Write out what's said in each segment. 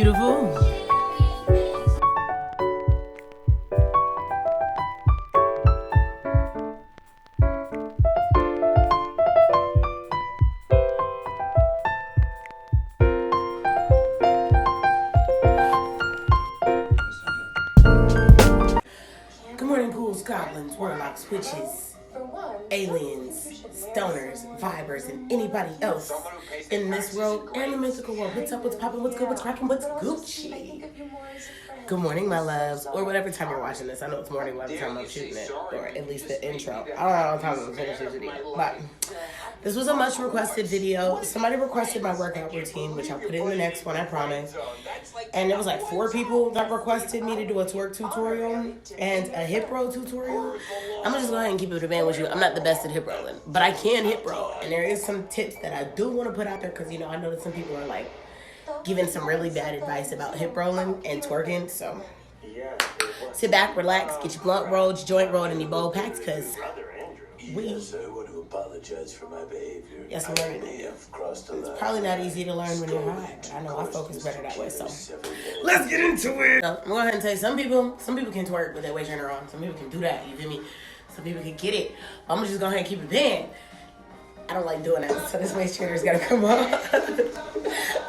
beautiful. Good morning, ghouls, goblins, warlocks, witches, aliens, stoners, vibers, and anybody else in this world and the mythical world. What's up, what's poppin', what's good, what's crackin', what's Gucci? Good morning, my loves, or whatever time you're watching this. I know it's morning by the time I'm shooting it, or at least the intro. I don't know what time I'm finishing this video, but this was a much requested video. Somebody requested my workout routine, which I'll put in the next one, I promise. And there was like 4 people that requested me to do a twerk tutorial and a hip roll tutorial. I'm gonna just go ahead and keep it a band with you. I'm not the best at hip rolling, but I can hip roll. And there is some tips that I do want to put out there because, you know, I know that some people are like giving some really bad advice about hip rolling and twerking. So sit back, relax, get your blunt rolled, your joint rolled, and your bowl packed because Yes, I want to apologize for my behavior. Yes, I'm learning. It's probably not easy to learn when you're high, but I know I focus better that way, so let's get into it. So, I'm going to go ahead and tell you, some people can twerk with their waist trainer on. Some people can do that, you feel me? Some people can get it. I'm going to just go ahead and keep it pinned. I don't like doing that, so this waist trainer's got to come on.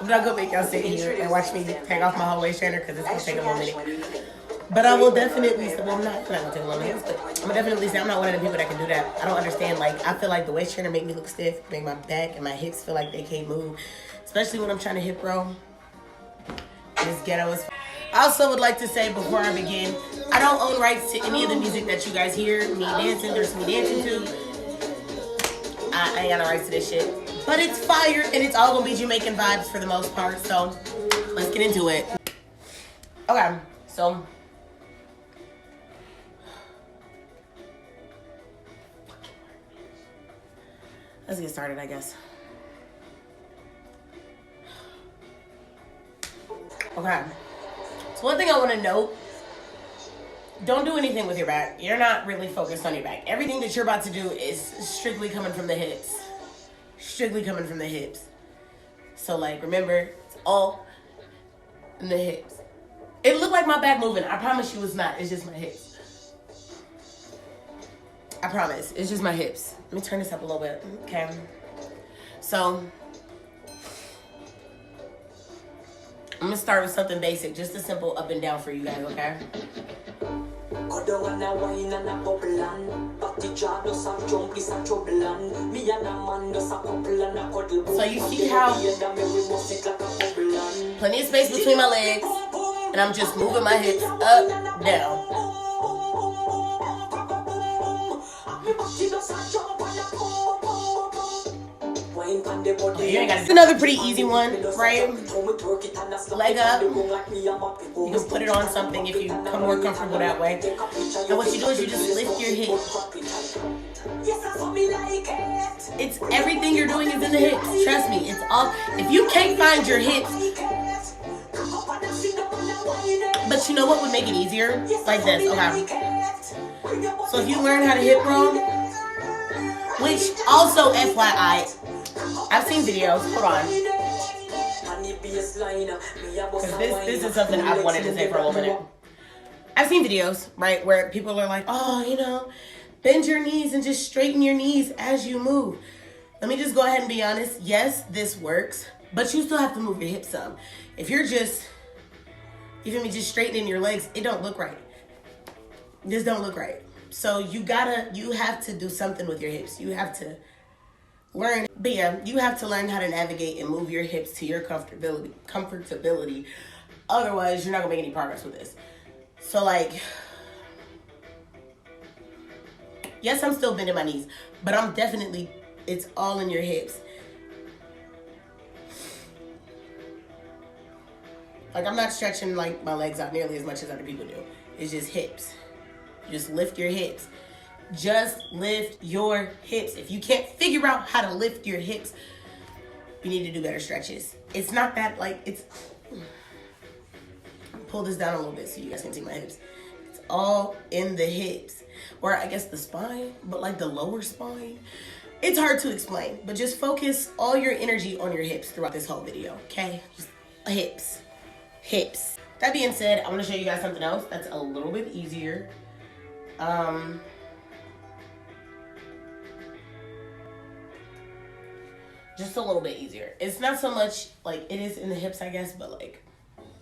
I'm not going to make y'all sit here and watch me take off my whole waist trainer because it's going to take a little minute. But I will definitely say, well, I'm not going to take a long minutes, but I'm going to definitely say I'm not one of the people that can do that. I don't understand. Like, I feel like the waist trainer make me look stiff, make my back and my hips feel like they can't move, especially when I'm trying to hip roll. This ghetto is. I also would like to say before I begin, I don't own rights to any of the music that you guys hear me dancing or me dancing to. I ain't got no rights to this shit. But it's fire, and it's all going to be Jamaican vibes for the most part, so let's get into it. Okay, so let's get started, I guess. Okay. So one thing I want to note, don't do anything with your back. You're not really focused on your back. Everything that you're about to do is strictly coming from the hips. Strictly coming from the hips. So, like, remember, it's all in the hips. It looked like my back moving. I promise you it's not. It's just my hips. I promise. It's just my hips. Let me turn this up a little bit. Okay. So, I'm going to start with something basic. Just a simple up and down for you guys, okay? So you see how plenty of space between my legs, and I'm just moving my hips up, down. It's another pretty easy one, right? Leg up. You can put it on something if you become more comfortable that way. And what you do is you just lift your hips. It's everything you're doing is in the hips. Trust me, it's all. If you can't find your hips, but you know what would make it easier? Like this, okay? So if you learn how to hip roll, which also FYI, I've seen videos, hold on. Because this is something I've wanted to say for a little minute. I've seen videos, right, where people are like, oh, you know, bend your knees and just straighten your knees as you move. Let me just go ahead and be honest. Yes, this works, but you still have to move your hips some. If you're just, you feel me, just straightening your legs, it don't look right. This don't look right. So you have to do something with your hips. You have to learn, but yeah, you have to learn how to navigate and move your hips to your comfortability. Otherwise, you're not gonna make any progress with this. So like, yes, I'm still bending my knees, but I'm definitely, it's all in your hips. Like, I'm not stretching like my legs out nearly as much as other people do. It's just hips. You just lift your hips. Just lift your hips. If you can't figure out how to lift your hips, you need to do better stretches. It's not that, like, it's, pull this down a little bit so you guys can see my hips. It's all in the hips, or I guess the spine, but like the lower spine. It's hard to explain, but just focus all your energy on your hips throughout this whole video, okay? Just hips. hips. That being said, I want to show you guys something else that's a little bit easier. Just a little bit easier. It's not so much like it is in the hips, I guess, but like,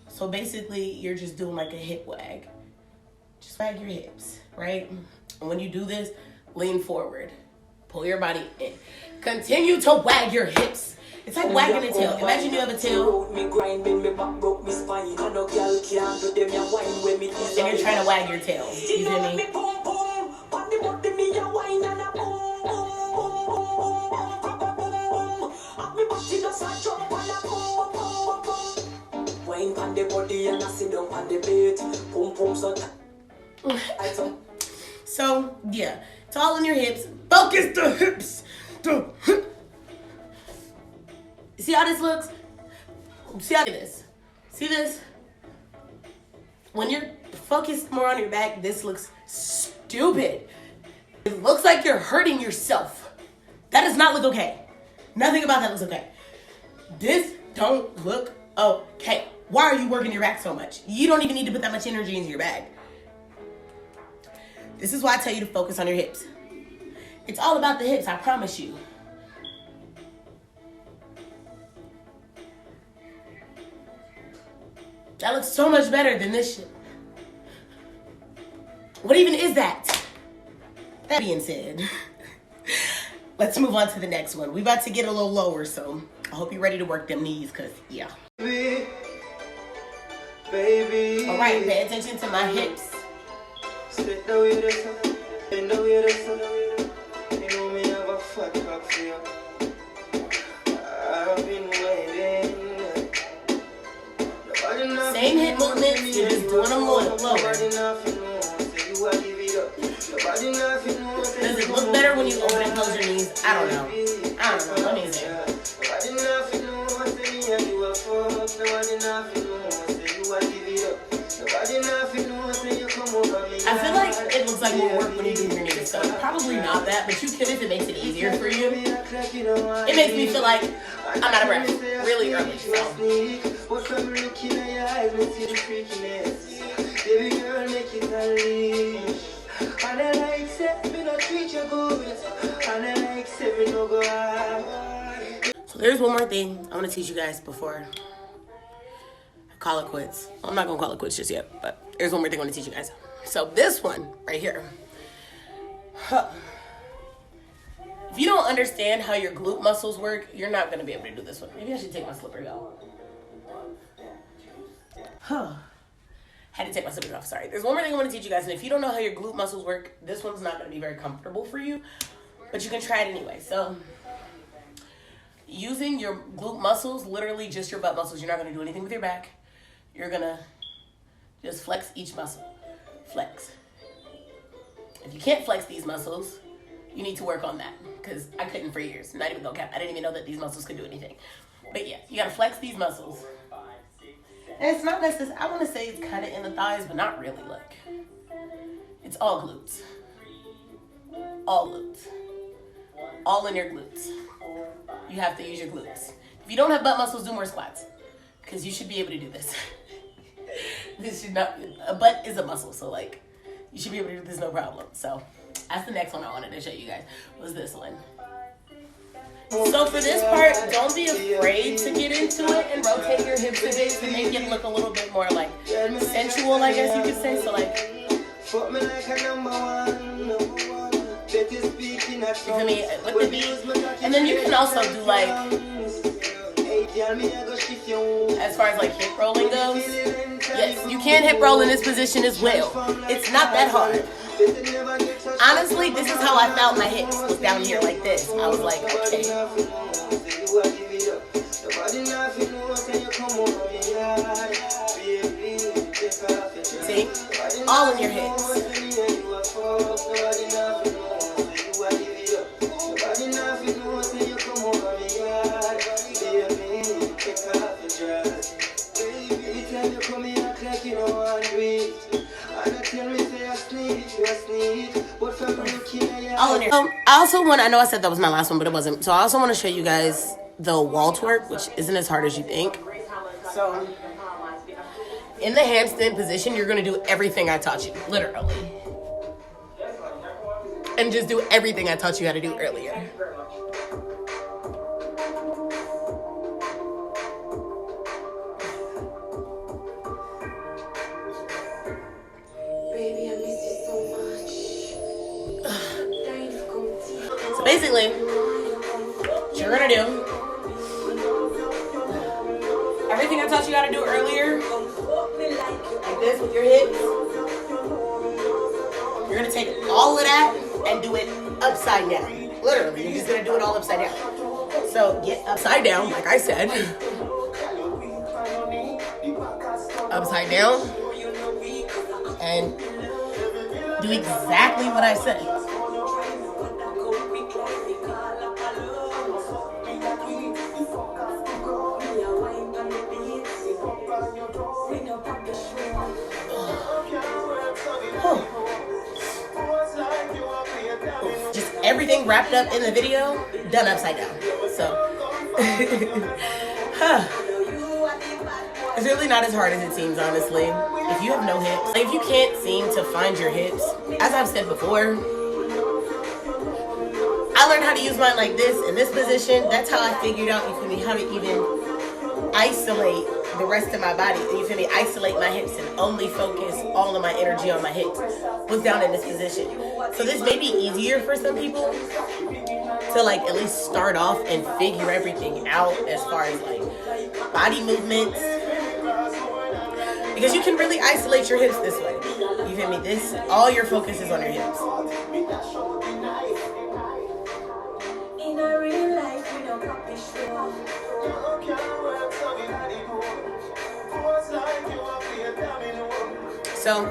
so basically you're just doing like a hip wag. Just wag your hips, right? And when you do this, lean forward. Pull your body in. Continue to wag your hips. It's like wagging a tail. Imagine you have a tail. And you're trying to wag your tail. You feel me? So, yeah. It's all in your hips. Focus the hips. See how this looks? See how this? See this? When you're focused more on your back, this looks stupid. It looks like you're hurting yourself. That does not look okay. Nothing about that looks okay. This don't look okay. Why are you working your back so much? You don't even need to put that much energy into your back. This is why I tell you to focus on your hips. It's all about the hips, I promise you. That looks so much better than this shit. What even is that? That being said, let's move on to the next one. We about to get a little lower, so I hope you're ready to work them knees, cause yeah. Baby. All right, pay attention to my hips. Same hip movements, you're just doing them lower. Does it look better when you open and close your knees? I don't know. Let me see. I feel like it looks like more work when you do your knees, so probably not that, but you could if it makes it easier for you. It makes me feel like I'm out of breath really early, so. So there's one more thing I want to teach you guys before I call it quits. I'm not going to call it quits just yet, but there's one more thing I want to teach you guys. So this one right here. If you don't understand how your glute muscles work, you're not going to be able to do this one. Maybe I should take my slippers off. Had to take my slippers off, sorry. There's one more thing I want to teach you guys, and if you don't know how your glute muscles work, this one's not going to be very comfortable for you, but you can try it anyway. So, using your glute muscles, literally just your butt muscles, you're not going to do anything with your back. You're going to just flex each muscle. Flex. If you can't flex these muscles, you need to work on that, because I couldn't for years. Not even gonna cap. I didn't even know that these muscles could do anything. But yeah, you gotta flex these muscles. And it's not necessarily, I want to say it's kind of in the thighs, but not really. Like, it's all glutes. All glutes. All in your glutes. You have to use your glutes. If you don't have butt muscles, do more squats, because you should be able to do this. This should not, a butt is a muscle, so like, you should be able to do this no problem. So that's the next one I wanted to show you guys, was this one. So for this part, don't be afraid to get into it and rotate your hips a bit to make it look a little bit more like sensual, I guess you could say. So like, you feel me, with the beat. And then you can also do like, as far as like hip rolling goes, yes, you can hip roll in this position as well. It's not that hard. Honestly, this is how I felt my hips, was down here like this. I was like, okay. See? All in your hips. I also want, I know I said that was my last one, but it wasn't. So I also want to show you guys the wall twerk, which isn't as hard as you think. So In the handstand position, you're gonna do everything I taught you, literally. And just do everything I taught you how to do earlier. Baby, I miss you so much. So basically, what you're gonna do, everything I taught you how to do earlier, like this with your hips, you're gonna take all of that and do it upside down. Literally, you're just gonna do it all upside down. So get upside down, like I said. Upside down. And do exactly what I said. Just everything wrapped up in the video, done upside down. So it's really not as hard as it seems, honestly. If you have no hips, if you can't seem to find your hips, as I've said before, I learned how to use mine like this, in this position. That's how I figured out, you feel me, how to even isolate the rest of my body. You feel me? Isolate my hips and only focus all of my energy on my hips. Was down in this position. So this may be easier for some people to like at least start off and figure everything out as far as like body movements. Because you can really isolate your hips this way. You feel me? This, all your focus is on your hips. In a real life, we don't publish So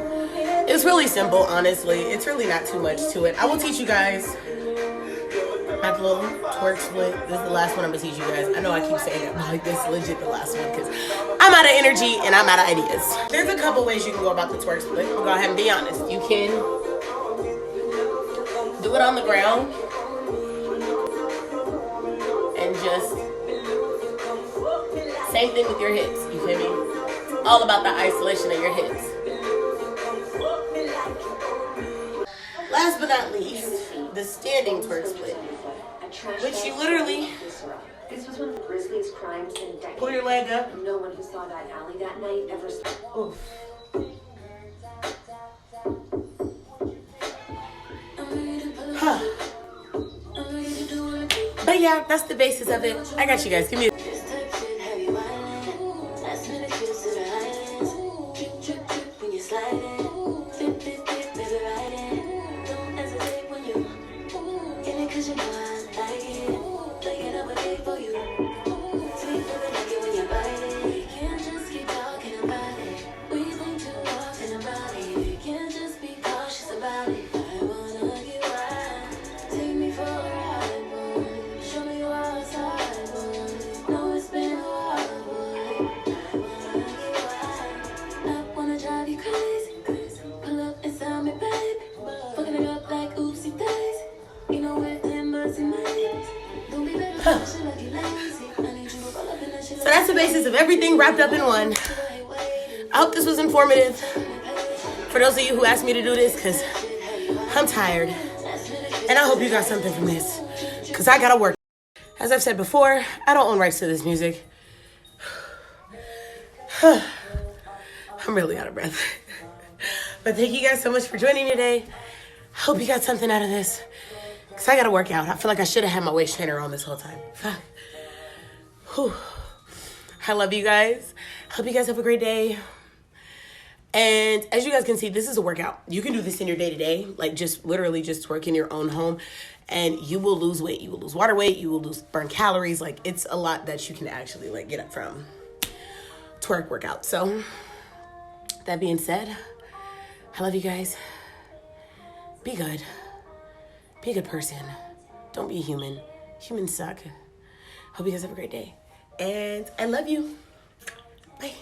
it's really simple, honestly. It's really not too much to it. I will teach you guys my little twerk split. This is the last one I'm gonna teach you guys. I know I keep saying it, but like this is legit the last one because I'm out of energy and I'm out of ideas. There's a couple ways you can go about the twerk split. We'll go ahead and be honest. You can do it on the ground and just same thing with your hips. You feel me? All about the isolation of your hips. Last but not least, the standing twerk split, which you literally This was one of the grisliest crimes in decades. pull your leg up. No one who saw that alley that night ever saw. Oof. Huh. But yeah, that's the basis of it. I got you guys. Give me a So that's the basis of everything wrapped up in one. I hope this was informative for those of you who asked me to do this, because I'm tired. And I hope you got something from this, because I gotta work. As I've said before, I don't own rights to this music. I'm really out of breath. But thank you guys so much for joining today. I hope you got something out of this, because I gotta work out. I feel like I should have had my waist trainer on this whole time. Fuck. Whew. I love you guys. Hope you guys have a great day. And as you guys can see, this is a workout. You can do this in your day-to-day, like just literally just work in your own home, and you will lose weight. You will lose water weight. You will burn calories. Like, it's a lot that you can actually like get up from twerk workout. So that being said, I love you guys. Be good. Be a good person. Don't be a human. Humans suck. Hope you guys have a great day. And I love you. Bye.